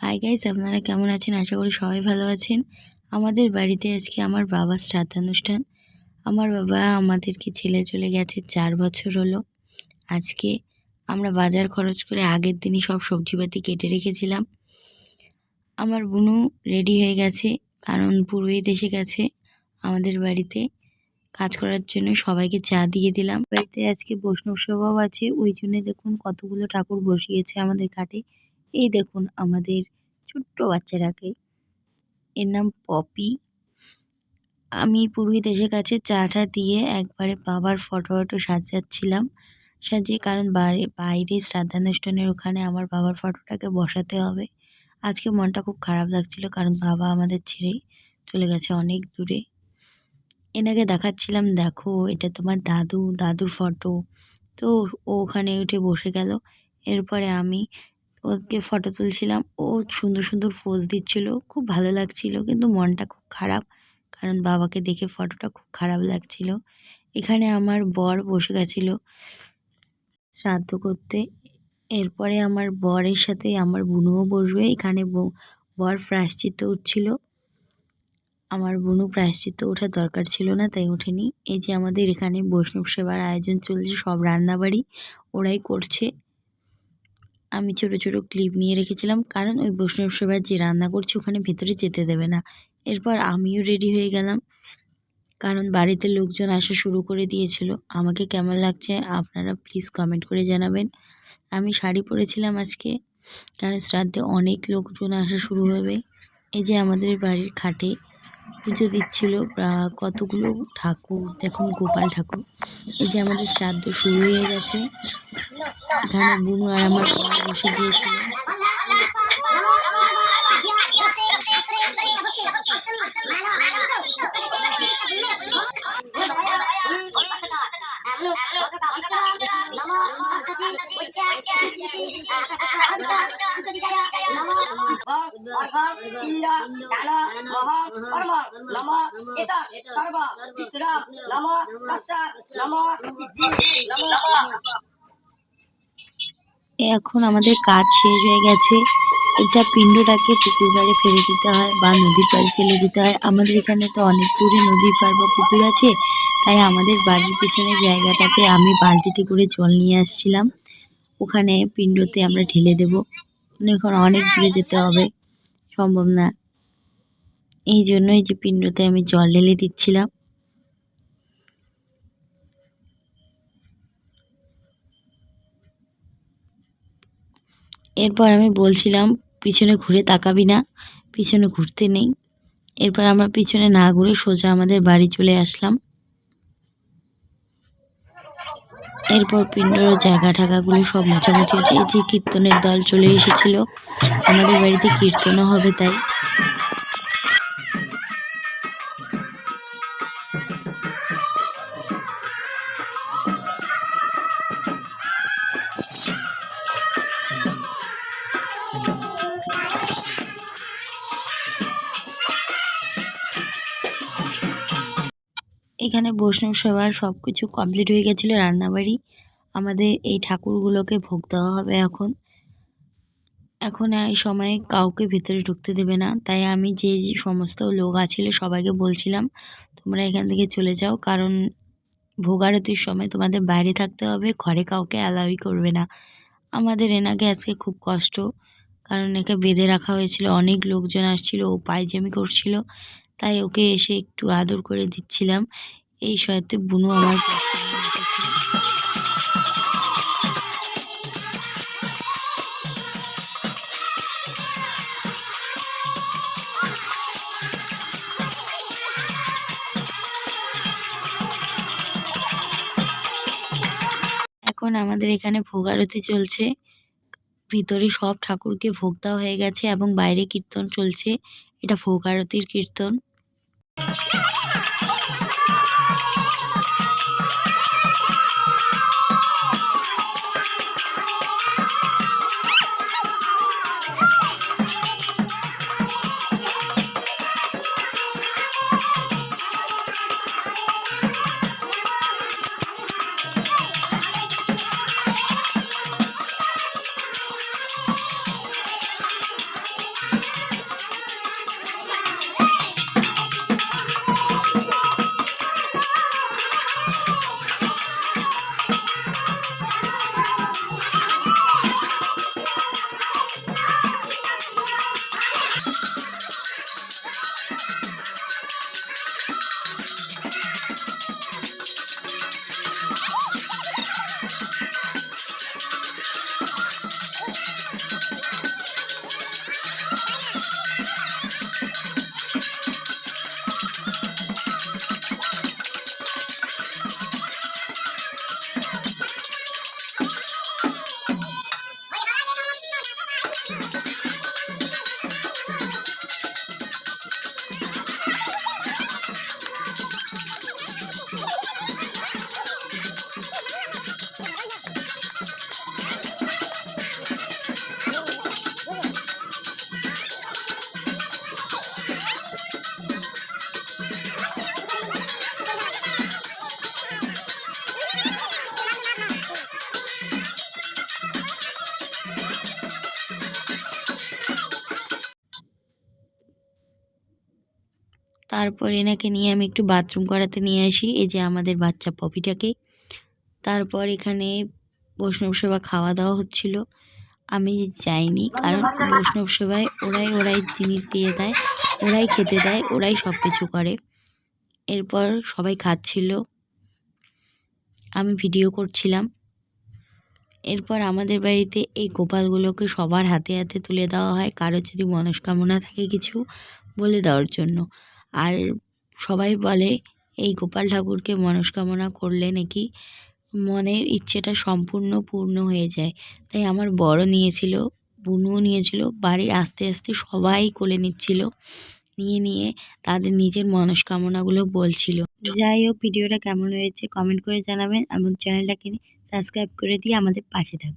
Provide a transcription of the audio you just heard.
Hi guys, আপনারা কেমন আছেন? আশা করি সবাই ভালো আছেন। আমাদের বাড়িতে আজকে আমার বাবার শ্রাদ্ধানুষ্ঠান। আমার বাবা আমাদেরকে ছেড়ে চলে গেছে ৪ বছর হলো। আজকে আমরা বাজার খরচ করে আগের দিনই সব সবজিপাতি কেটে রেখেছিলাম। আমার বুনু রেডি হয়ে গেছে, কারণ পুরোহিত এসে গেছে আমাদের বাড়িতে কাজ করার জন্য। সবাইকে চা দিয়ে দিলাম। বাড়িতে আজকে বৈষ্ণব সভাও আছে, ওই জন্য দেখুন কতগুলো ঠাকুর বসিয়েছে আমাদের ঘাটে। এই দেখুন আমাদের ছোট্ট বাচ্চাটাকে, এর নাম পপি। আমি পুরোহিত এসে গেছে, চাটা দিয়ে একবারে বাবার ফটো সাজাচ্ছিলাম। সাজিয়ে, কারণ বাইরে শ্রাদ্ধানুষ্ঠানের ওখানে আমার বাবার ফটোটাকে বসাতে হবে। আজকে মনটা খুব খারাপ লাগছিল, কারণ বাবা আমাদের ছেড়ে চলে গেছে অনেক দূরে। এনাকে দেখাচ্ছিলাম, দেখো এটা তোমার দাদুর ফটো। তো ও ওখানে উঠে বসে গেল। এরপরে আমি ওকে ফটো তুলছিলাম, ও সুন্দর সুন্দর পোজ দিচ্ছিল, খুব ভালো লাগছিল। কিন্তু মনটা খুব খারাপ, কারণ বাবাকে দেখে ফটোটা খুব খারাপ লাগছিল। এখানে আমার বর বসে গেছিল শ্রাদ্ধ করতে। এরপরে আমার বরের সাথে আমার বুনুও বসবে। এখানে বর প্রায়শ্চিত্ত উঠছিল, আমার বুনু প্রায়শ্চিত্ত ওঠার দরকার ছিল না, তাই ওঠেনি। এই যে আমাদের এখানে বৈষ্ণব সেবার আয়োজন চলছে, সব রান্নাবাড়ি ওরাই করছে। আমি ছোট ছোট ক্লিপ নিয়ে রেখেছিলাম, কারণ ওই বৈষ্ণব সেবার যে রান্না করছে ওখানে ভেতরে যেতে দেবে না। এরপর আমিও রেডি হয়ে গেলাম, কারণ বাড়িতে লোকজন আসা শুরু করে দিয়েছিল। আমাকে কেমন লাগছে আপনারা প্লিজ কমেন্ট করে জানাবেন। আমি শাড়ি পরেছিলাম আজকে, কারণ শ্রাদ্ধে অনেক লোকজন আসা শুরু হবে। এই যে আমাদের বাড়ির খাটে পুজো দিচ্ছিল কতগুলো ঠাকুর, দেখুন গোপাল ঠাকুর। এই যে আমাদের শ্রাদ্ধ শুরু হয়ে গেছে। এখানে বুনু আর আমার বর বসে গিয়েছিল। এখন আমাদের কাজ শেষ হয়ে গেছে। এটা পিণ্ডটাকে পুকুর পাড়ে ফেলে দিতে হয় বা নদীর পাড়ে ফেলে দিতে হয়। আমাদের এখানে তো অনেক দূরে নদীর পাড় বা পুকুর আছে, তাই আমাদের বাড়ির পিছনের জায়গাটাতে আমি বালতিতে করে জল নিয়ে আসছিলাম। ওখানে পিণ্ডতে আমরা ঢেলে দেব, এখন অনেক দূরে যেতে হবে, সম্ভব না। এই জন্য এই যে পিণ্ডতে আমি জল ঢেলে দিচ্ছিলাম। এরপর আমি বলছিলাম পিছনে ঘুরে তাকাবি না, পিছনে ঘুরতে নেই। এরপর আমরা পিছনে না ঘুরে সোজা আমাদের বাড়ি চলে আসলাম। এরপর পিণ্ডর জায়গা ঠাকাগুলো সব মোছামুছি হচ্ছে। এই যে কীর্তনের দল চলে এসেছিল, আমাদের বাড়িতে কীর্তনও হবে তাই। এখানে বৈষ্ণব সেবার সব কিছু কমপ্লিট হয়ে গেছিলো, রান্নাবাড়ি। আমাদের এই ঠাকুরগুলোকে ভোগ দেওয়া হবে এখন। এখন এই সময়ে কাউকে ভেতরে ঢুকতে দেবে না, তাই আমি যে সমস্ত লোক আছিল সবাইকে বলছিলাম তোমরা এখান থেকে চলে যাও, কারণ ভোগ আরতির সময় তোমাদের বাইরে থাকতে হবে, ঘরে কাউকে অ্যালাউই করবে না। আমাদের এনাকে আজকে খুব কষ্ট, কারণ একে বেঁধে রাখা হয়েছিল, অনেক লোকজন আসছিল, ও পায়জামি করছিল, তাই ওকে এসে একটু আদর করে দিচ্ছিলাম। এই সয়তে বুনু আমার এখন আমাদের এখানে ভোগ আরতি চলছে। ভিতরে সব ঠাকুরকে ভোগ দেওয়া হয়ে গেছে এবং বাইরে কীর্তন চলছে। এটা ভোগ আরতির কীর্তন। তারপর এনাকে নিয়ে আমি একটু বাথরুম করাতে নিয়ে আসি, এই যে আমাদের বাচ্চা পপিটাকে। তারপর এখানে বৈষ্ণব সেবা খাওয়া দাওয়া হচ্ছিল। আমি যাইনি, কারণ বৈষ্ণব সেবায় ওরাই জিনিস দিয়ে দেয়, ওরাই খেতে দেয়, ওরাই সব কিছু করে। এরপর সবাই খাচ্ছিল, আমি ভিডিও করছিলাম। এরপর আমাদের বাড়িতে এই গোপালগুলোকে সবার হাতে হাতে তুলে দেওয়া হয়, কারো যদি মনস্কামনা থাকে কিছু বলে দেওয়ার জন্য। আর সবাই বলে এই গোপাল ঠাকুরকে মনস্কামনা করলে নাকি মনের ইচ্ছেটা সম্পূর্ণ পূর্ণ হয়ে যায়। তাই আমার বড় নিয়েছিল, বুনুও নিয়েছিল, বাড়ির আস্তে আস্তে সবাই কোলে নিচ্ছিল, নিয়ে তাদের নিজের মনস্কামনাগুলো বলছিল। যাই হোক, ভিডিওটা কেমন হয়েছে কমেন্ট করে জানাবেন এবং চ্যানেলটাকে সাবস্ক্রাইব করে দিয়ে আমাদের পাশে থাকবেন।